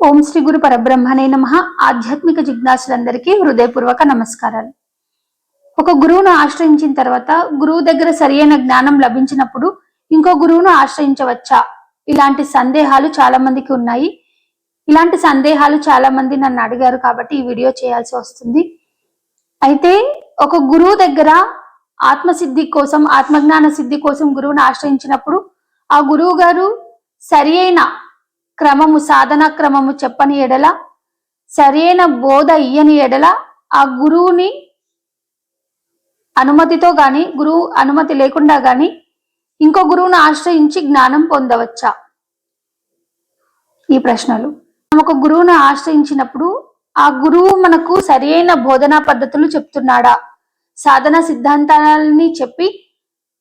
ఓం శ్రీ గురు పరబ్రహ్మణే నమః. ఆధ్యాత్మిక జిజ్ఞాసులందరికీ హృదయపూర్వక నమస్కారాలు. ఒక గురువును ఆశ్రయించిన తర్వాత గురువు దగ్గర సరియైన జ్ఞానం లభించినప్పుడు ఇంకో గురువును ఆశ్రయించవచ్చా? ఇలాంటి సందేహాలు చాలా మందికి ఉన్నాయి. ఇలాంటి సందేహాలు చాలా మంది నన్ను అడిగారు కాబట్టి ఈ వీడియో చేయాల్సి వస్తుంది. అయితే ఒక గురువు దగ్గర ఆత్మసిద్ధి కోసం, ఆత్మజ్ఞాన సిద్ధి కోసం గురువును ఆశ్రయించినప్పుడు ఆ గురువు గారు సరియైన క్రమము, సాధన క్రమము చెప్పని ఎడల, సరైన బోధ ఇయ్యని ఎడల ఆ గురువుని అనుమతితో గాని, గురువు అనుమతి లేకుండా గాని ఇంకో గురువును ఆశ్రయించి జ్ఞానం పొందవచ్చా? ఈ ప్రశ్నలు. ఒక గురువును ఆశ్రయించినప్పుడు ఆ గురువు మనకు సరైన బోధనా పద్ధతులు చెప్తున్నాడా, సాధన సిద్ధాంతాలని చెప్పి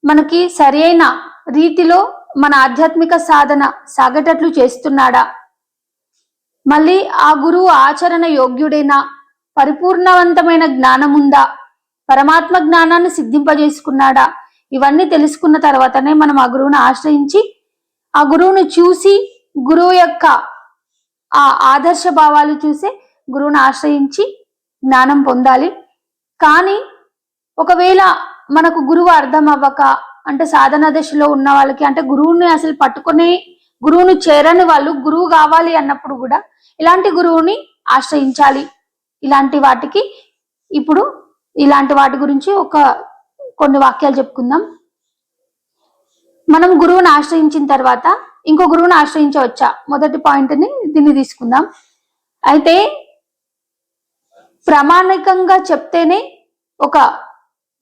మనకి సరైన రీతిలో మన ఆధ్యాత్మిక సాధన సాగేటట్లు చేస్తున్నాడా, మళ్ళీ ఆ గురువు ఆచరణ యోగ్యుడేనా, పరిపూర్ణవంతమైన జ్ఞానం ఉందా, పరమాత్మ జ్ఞానాన్ని సిద్ధింపజేసుకున్నాడా, ఇవన్నీ తెలుసుకున్న తర్వాతనే మనం ఆ గురువును ఆశ్రయించి ఆ గురువును చూసి, గురువు యొక్క ఆ ఆదర్శ భావాలు చూసే గురువును ఆశ్రయించి జ్ఞానం పొందాలి. కానీ ఒకవేళ మనకు గురువు అర్థం అవ్వక, అంటే సాధన దశలో ఉన్న వాళ్ళకి, అంటే గురువుని అసలు పట్టుకుని గురువుని చేరని వాళ్ళు గురువు కావాలి అన్నప్పుడు కూడా ఇలాంటి గురువుని ఆశ్రయించాలి. ఇలాంటి వాటి గురించి కొన్ని వాక్యాలు చెప్పుకుందాం. మనం గురువుని ఆశ్రయించిన తర్వాత ఇంకో గురువుని ఆశ్రయించవచ్చా? మొదటి పాయింట్ని దీన్ని తీసుకుందాం. అయితే ప్రామాణికంగా చెప్తేనే,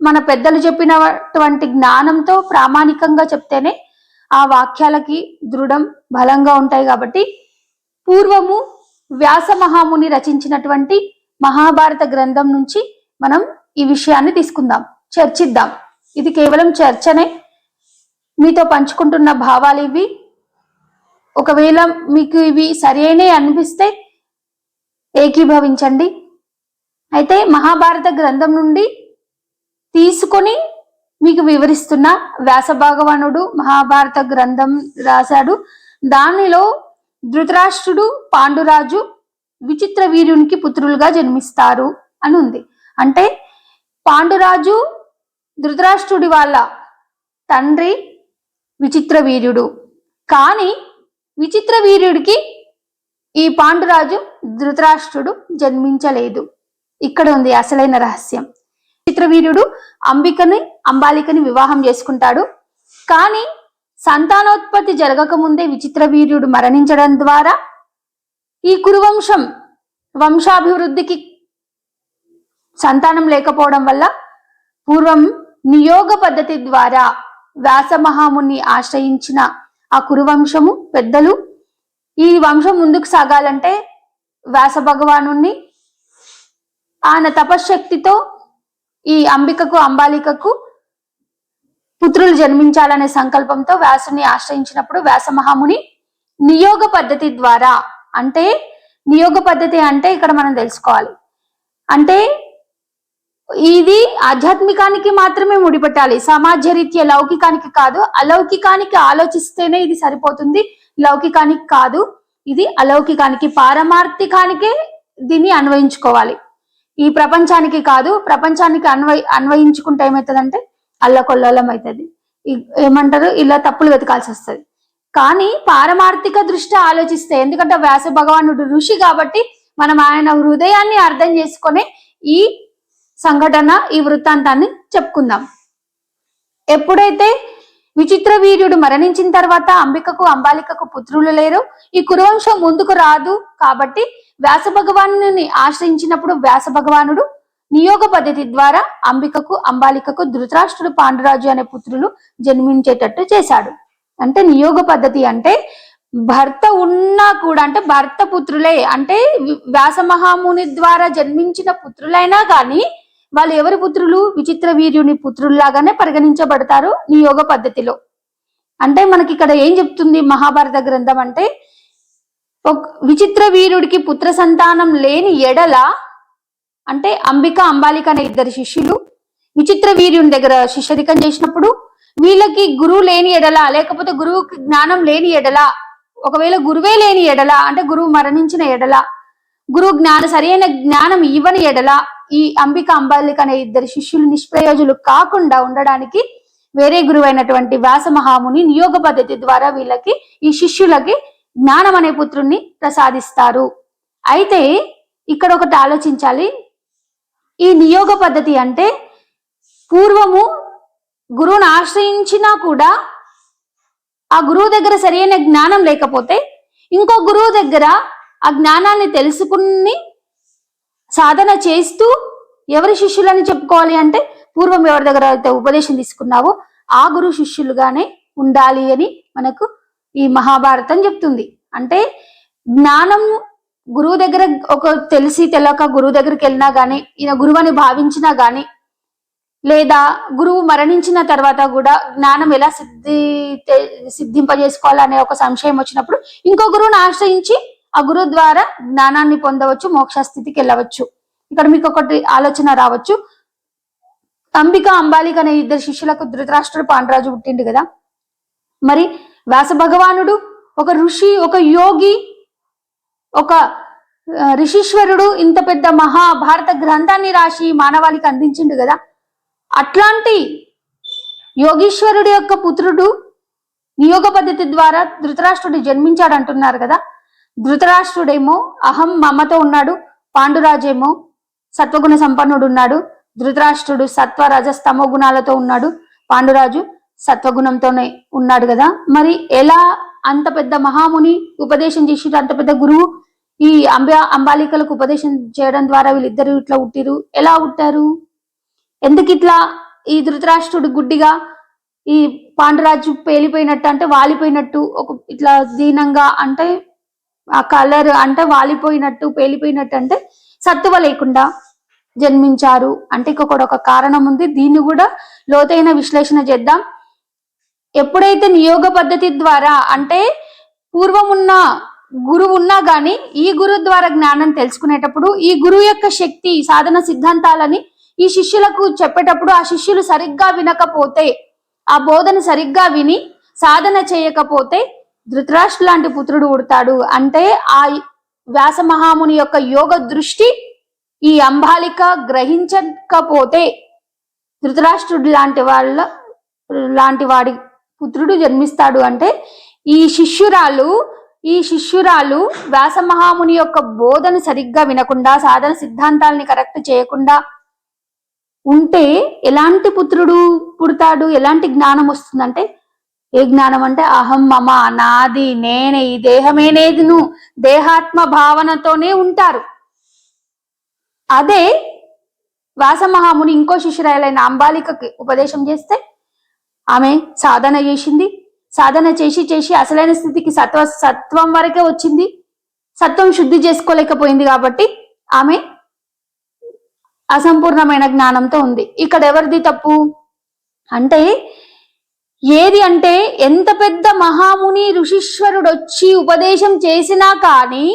మన పెద్దలు చెప్పినటువంటి జ్ఞానంతో ప్రామాణికంగా చెప్తేనే ఆ వాక్యాలకి దృఢం, బలంగా ఉంటాయి. కాబట్టి పూర్వము వ్యాస మహాముని రచించినటువంటి మహాభారత గ్రంథం నుంచి మనం ఈ విషయాన్ని తీసుకుందాం, చర్చిద్దాం. ఇది కేవలం చర్చనే, మీతో పంచుకుంటున్న భావాలు ఇవి. ఒకవేళ మీకు ఇవి సరైన అనిపిస్తే ఏకీభవించండి. అయితే మహాభారత గ్రంథం నుండి తీసుకొని మీకు వివరిస్తున్న. వ్యాస భగవానుడు మహాభారత గ్రంథం రాశాడు. దానిలో ధృతరాష్ట్రుడు, పాండురాజు విచిత్ర వీర్యునికి పుత్రులుగా జన్మిస్తారు అని ఉంది. అంటే పాండురాజు ధృతరాష్ట్రుడి వాళ్ళ తండ్రి విచిత్ర వీర్యుడు, కానీ విచిత్ర వీర్యుడికి ఈ పాండురాజు ధృతరాష్ట్రుడు జన్మించలేదు. ఇక్కడ ఉంది అసలైన రహస్యం. విచిత్రవీర్యుడు అంబాలికని వివాహం చేసుకుంటాడు. కానీ సంతానోత్పత్తి జరగకముందే విచిత్రవీర్యుడు మరణించడం ద్వారా ఈ కురువంశం వంశాభివృద్ధికి సంతానం లేకపోవడం వల్ల పూర్వం నియోగ పద్ధతి ద్వారా వ్యాస మహాముని ఆశ్రయించిన ఆ కురువంశము పెద్దలు ఈ వంశం ముందుకు సాగాలంటే వ్యాస భగవాను ఆయన తపశ్శక్తితో ఈ అంబాలికకు పుత్రులు జన్మించాలనే సంకల్పంతో వ్యాసుని ఆశ్రయించినప్పుడు వ్యాస మహాముని నియోగ పద్ధతి ద్వారా, అంటే నియోగ పద్ధతి అంటే ఇక్కడ మనం తెలుసుకోవాలి, అంటే ఇది ఆధ్యాత్మికానికి మాత్రమే ముడిపెట్టాలి, సమాజరీత్య లౌకికానికి కాదు. అలౌకికానికి ఆలోచిస్తేనే ఇది సరిపోతుంది, లౌకికానికి కాదు. ఇది అలౌకికానికి, పారమార్థికానికే దీన్ని అన్వయించుకోవాలి. ఈ ప్రపంచానికి కాదు. ప్రపంచానికి అన్వయించుకుంటే ఏమవుతుందంటే అల్లకొల్లోలం అవుతుంది, ఏమంటారు, ఇలా తప్పులు వెతకాల్సి వస్తుంది. కానీ పారమార్థిక దృష్టి ఆలోచిస్తే, ఎందుకంటే వ్యాస భగవానుడు ఋషి కాబట్టి మనం ఆయన హృదయాన్ని అర్థం చేసుకొని ఈ సంఘటన, ఈ వృత్తాంతాన్ని చెప్పుకుందాం. ఎప్పుడైతే విచిత్ర వీర్యుడు మరణించిన తర్వాత అంబాలికకు పుత్రులు లేరు, ఈ కురువంశం ముందుకు రాదు. కాబట్టి వ్యాస భగవానుని ఆశ్రయించినప్పుడు వ్యాస భగవానుడు నియోగ పద్ధతి ద్వారా అంబాలికకు ధృతరాష్ట్రుడు, పాండురాజు అనే పుత్రులు జన్మించేటట్టు చేశాడు. అంటే నియోగ పద్ధతి అంటే భర్త ఉన్నా కూడా, అంటే భర్త పుత్రులే, అంటే వ్యాస మహాముని ద్వారా జన్మించిన పుత్రులైనా కానీ వాళ్ళు ఎవరి పుత్రులు? విచిత్ర వీర్యుని పుత్రుల్లాగానే పరిగణించబడతారు నియోగ పద్ధతిలో. అంటే మనకి ఇక్కడ ఏం చెప్తుంది మహాభారత గ్రంథం అంటే, విచిత్ర వీరుడికి పుత్ర సంతానం లేని ఎడల, అంటే అంబాలిక అనే ఇద్దరు శిష్యులు విచిత్ర వీర్యుని దగ్గర శిష్యరికం చేసినప్పుడు వీళ్ళకి గురువు లేని ఎడల, లేకపోతే గురువుకి జ్ఞానం లేని ఎడల ఒకవేళ గురువే లేని ఎడల, అంటే గురువు మరణించిన ఎడల, గురువు సరైన జ్ఞానం ఇవ్వని ఎడల, ఈ అంబిక అంబాలిక అనే ఇద్దరు శిష్యులు నిష్ప్రయోజులు కాకుండా ఉండడానికి వేరే గురువు అయినటువంటి వ్యాస మహాముని నియోగ పద్ధతి ద్వారా వీళ్ళకి, ఈ శిష్యులకి జ్ఞానం అనే పుత్రుణ్ణి ప్రసాదిస్తారు. అయితే ఇక్కడ ఒకటి ఆలోచించాలి. ఈ నియోగ పద్ధతి అంటే పూర్వము గురువును ఆశ్రయించినా కూడా ఆ గురువు దగ్గర సరైన జ్ఞానం లేకపోతే ఇంకో గురువు దగ్గర ఆ జ్ఞానాన్ని తెలుసుకుని సాధన చేస్తూ ఎవరి శిష్యులని చెప్పుకోవాలి అంటే పూర్వం ఎవరి దగ్గర అయితే ఉపదేశం తీసుకున్నావో ఆ గురు శిష్యులుగానే ఉండాలి అని మనకు ఈ మహాభారతం చెప్తుంది. అంటే జ్ఞానం గురువు దగ్గర ఒక తెలిసి తెలియక గురువు దగ్గరికి వెళ్ళినా గానీ, ఈయన గురువు అని భావించినా గానీ, లేదా గురువు మరణించిన తర్వాత కూడా జ్ఞానం ఎలా సిద్ధింపజేసుకోవాలనే ఒక సంశయం వచ్చినప్పుడు ఇంకో గురువుని ఆశ్రయించి ఆ గురువు ద్వారా జ్ఞానాన్ని పొందవచ్చు, మోక్ష స్థితికి వెళ్ళవచ్చు. ఇక్కడ మీకు ఒకటి ఆలోచన రావచ్చు. అంబిక అంబాలిక అనే ఇద్దరు శిష్యులకు ధృతరాష్ట్రుడు పాండురాజు పుట్టిండు కదా. మరి వ్యాస భగవానుడు ఒక ఋషి, ఒక యోగి, ఒక ఋషీశ్వరుడు, ఇంత పెద్ద మహాభారత గ్రంథాన్ని రాసి మానవాళికి అందించిండు కదా. అట్లాంటి యోగీశ్వరుడి యొక్క పుత్రుడు నియోగ పద్ధతి ద్వారా ధృతరాష్ట్రుడు జన్మించాడు అంటున్నారు కదా. ధృతరాష్ట్రుడేమో అహం మమతో ఉన్నాడు, పాండురాజేమో సత్వగుణ సంపన్నుడు ఉన్నాడు. ధృతరాష్ట్రుడు సత్వ రజస్తమో గుణాలతో ఉన్నాడు, పాండురాజు సత్వగుణంతోనే ఉన్నాడు కదా. మరి ఎలా అంత పెద్ద మహాముని ఉపదేశం చేసి, అంత పెద్ద గురువు ఈ అంబాలికలకు ఉపదేశం చేయడం ద్వారా వీళ్ళిద్దరు ఇట్లా పుట్టిరు? ఎలా పుట్టారు? ఎందుకు ఇట్లా ఈ ధృతరాష్ట్రుడు గుడ్డిగా, ఈ పాండురాజు పేలిపోయినట్టు అంటే వాలిపోయినట్టు, ఒక ఇట్లా దీనంగా, అంటే ఆ కలర్ అంటే వాలిపోయినట్టు పేలిపోయినట్టు, అంటే సత్తువ లేకుండా జన్మించారు అంటే ఇంకొకటి ఒక కారణం ఉంది. దీన్ని కూడా లోతైన విశ్లేషణ చేద్దాం. ఎప్పుడైతే నియోగ పద్ధతి ద్వారా, అంటే పూర్వం ఉన్న గురువు ఉన్నా గాని ఈ గురువు ద్వారా జ్ఞానం తెలుసుకునేటప్పుడు ఈ గురువు యొక్క శక్తి, సాధన సిద్ధాంతాలని ఈ శిష్యులకు చెప్పేటప్పుడు ఆ శిష్యులు సరిగ్గా వినకపోతే, ఆ బోధన సరిగ్గా విని సాధన చేయకపోతే ధృతరాష్ట్ర లాంటి పుత్రుడు పుడతాడు. అంటే ఆ వ్యాస మహాముని యొక్క యోగ దృష్టి ఈ అంబాలిక గ్రహించకపోతే ధృతరాష్ట్రుడు లాంటి వాడి పుత్రుడు జన్మిస్తాడు. అంటే ఈ శిష్యురాలు వ్యాస మహాముని యొక్క బోధన సరిగ్గా వినకుండా, సాధన సిద్ధాంతాలని కరెక్ట్ చేయకుండా ఉంటే ఎలాంటి పుత్రుడు పుడతాడు? ఎలాంటి జ్ఞానం వస్తుందంటే, ఏ జ్ఞానం అంటే అహం మమ, నాది, నేనే, ఈ దేహమే నేదును, దేహాత్మ భావనతోనే ఉంటారు. అదే వ్యాస మహాముని ఇంకో శిష్యురాలైన అంబాలికకి ఉపదేశం చేస్తే ఆమె సాధన చేసింది. సాధన చేసి అసలైన స్థితికి సత్వం వరకే వచ్చింది. సత్వం శుద్ధి చేసుకోలేకపోయింది కాబట్టి ఆమె అసంపూర్ణమైన జ్ఞానంతో ఉంది. ఇక్కడ ఎవరిది తప్పు అంటే, ఏది అంటే ఎంత పెద్ద మహాముని ఋషీశ్వరుడు వచ్చి ఉపదేశం చేసినా కానీ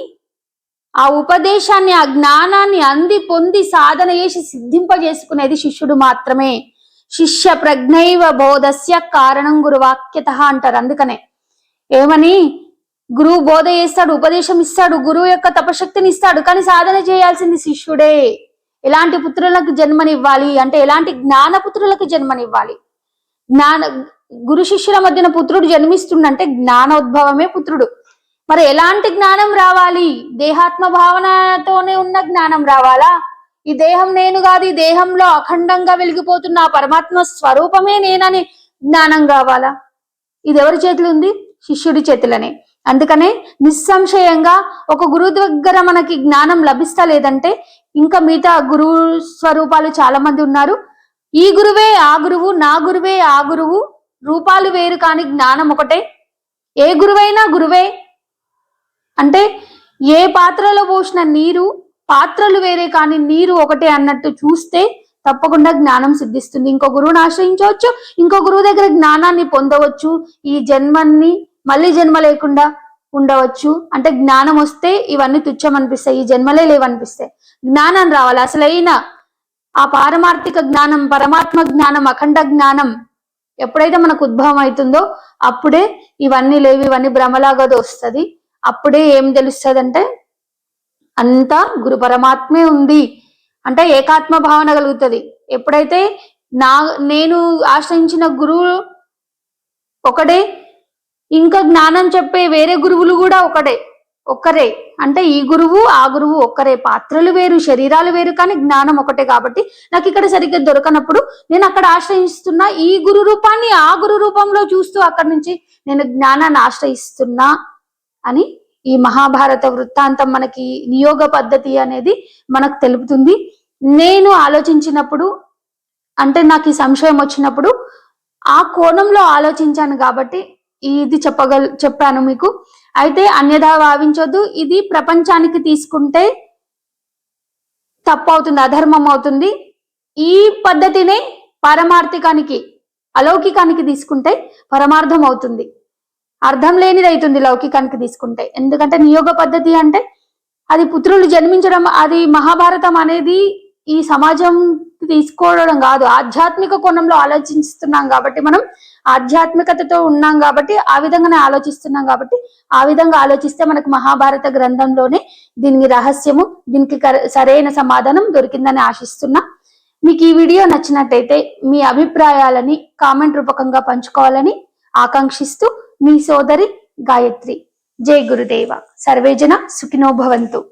ఆ ఉపదేశాన్ని, ఆ జ్ఞానాన్ని పొంది సాధన చేసి సిద్ధింపజేసుకునేది శిష్యుడు మాత్రమే. శిష్య ప్రజ్ఞైవ బోధస్య కారణం గురువాక్యత అంటారు. అందుకనే ఏమని, గురువు బోధ చేస్తాడు, ఉపదేశం ఇస్తాడు, గురువు యొక్క తపశక్తిని ఇస్తాడు, కానీ సాధన చేయాల్సింది శిష్యుడే. ఎలాంటి పుత్రులకు జన్మనివ్వాలి అంటే, ఎలాంటి జ్ఞానపుత్రులకు జన్మనివ్వాలి? గురు శిష్యుల మధ్యన పుత్రుడు జన్మిస్తుండంటే జ్ఞానోద్భవమే పుత్రుడు. మరి ఎలాంటి జ్ఞానం రావాలి? దేహాత్మ భావనతోనే ఉన్న జ్ఞానం రావాలా? ఈ దేహం నేను కాదు, ఈ దేహంలో అఖండంగా వెలిగిపోతున్న పరమాత్మ స్వరూపమే నేనని జ్ఞానం కావాలా? ఇది ఎవరి చేతులు ఉంది? శిష్యుడి చేతులనే. అందుకనే నిస్సంశయంగా ఒక గురువు దగ్గర మనకి జ్ఞానం లభిస్తలేదంటే ఇంకా మిగతా గురువు స్వరూపాలు చాలా మంది ఉన్నారు. ఈ గురువే ఆ గురువు, నా గురువే ఆ గురువు, రూపాలు వేరు కానీ జ్ఞానం ఒకటే. ఏ గురువైనా గురువే. అంటే ఏ పాత్రలో పోసిన నీరు, పాత్రలు వేరే కానీ నీరు ఒకటే అన్నట్టు చూస్తే తప్పకుండా జ్ఞానం సిద్ధిస్తుంది. ఇంకో గురువుని ఆశ్రయించవచ్చు, ఇంకో గురువు దగ్గర జ్ఞానాన్ని పొందవచ్చు, ఈ జన్మని మళ్ళీ జన్మ లేకుండా ఉండవచ్చు. అంటే జ్ఞానం వస్తే ఇవన్నీ తుచ్చం అనిపిస్తాయి, ఈ జన్మలే లేవనిపిస్తాయి. జ్ఞానం రావాలి, అసలైన ఆ పారమార్థిక జ్ఞానం, పరమాత్మ జ్ఞానం, అఖండ జ్ఞానం ఎప్పుడైతే మనకు ఉద్భవం అవుతుందో అప్పుడే ఇవన్నీ లేవు, ఇవన్నీ భ్రమలాగా వస్తుంది. అప్పుడే ఏం తెలుస్తుంది అంటే అంతా గురు పరమాత్మే ఉంది అంటే ఏకాత్మ భావన కలుగుతుంది. ఎప్పుడైతే నేను ఆశ్రయించిన గురువు ఒకడే, ఇంకా జ్ఞానం చెప్పే వేరే గురువులు కూడా ఒక్కరే అంటే ఈ గురువు ఆ గురువు ఒక్కరే, పాత్రలు వేరు, శరీరాలు వేరు, కానీ జ్ఞానం ఒకటే. కాబట్టి నాకు ఇక్కడ సరిగ్గా దొరకనప్పుడు నేను అక్కడ ఆశ్రయిస్తున్నా ఈ గురు రూపాన్ని ఆ గురు రూపంలో చూస్తూ అక్కడి నుంచి నేను జ్ఞానాన్ని ఆశ్రయిస్తున్నా అని ఈ మహాభారత వృత్తాంతం మనకి నియోగ పద్ధతి అనేది మనకు తెలుపుతుంది. నేను ఆలోచించినప్పుడు అంటే నాకు ఈ సంశయం వచ్చినప్పుడు ఆ కోణంలో ఆలోచించాను కాబట్టి ఇది చెప్పాను మీకు. అయితే అన్యథా భావించొద్దు, ఇది ప్రపంచానికి తీసుకుంటే తప్పు అవుతుంది, అధర్మం అవుతుంది. ఈ పద్ధతినే పారమార్థికానికి అలౌకికానికి తీసుకుంటే పరమార్థం అవుతుంది, అర్థం లేనిది అవుతుంది లౌకికానికి తీసుకుంటే. ఎందుకంటే నియోగ పద్ధతి అంటే అది పుత్రులు జన్మించడం, అది మహాభారతం అనేది ఈ సమాజం తీసుకోవడం కాదు, ఆధ్యాత్మిక కోణంలో ఆలోచిస్తున్నాం కాబట్టి, మనం ఆధ్యాత్మికతతో ఉన్నాం కాబట్టి ఆ విధంగానే ఆలోచిస్తున్నాం కాబట్టి ఆ విధంగా ఆలోచిస్తే మనకు మహాభారత గ్రంథంలోనే దీనికి రహస్యము, దీనికి సరైన సమాధానం దొరికిందని ఆశిస్తున్నా. మీకు ఈ వీడియో నచ్చినట్టయితే మీ అభిప్రాయాలని కామెంట్ రూపకంగా పంచుకోవాలని ఆకాంక్షిస్తూ మీ సోదరి గాయత్రి. జై గురుదేవ. సర్వేజన సుఖినో భవంతు.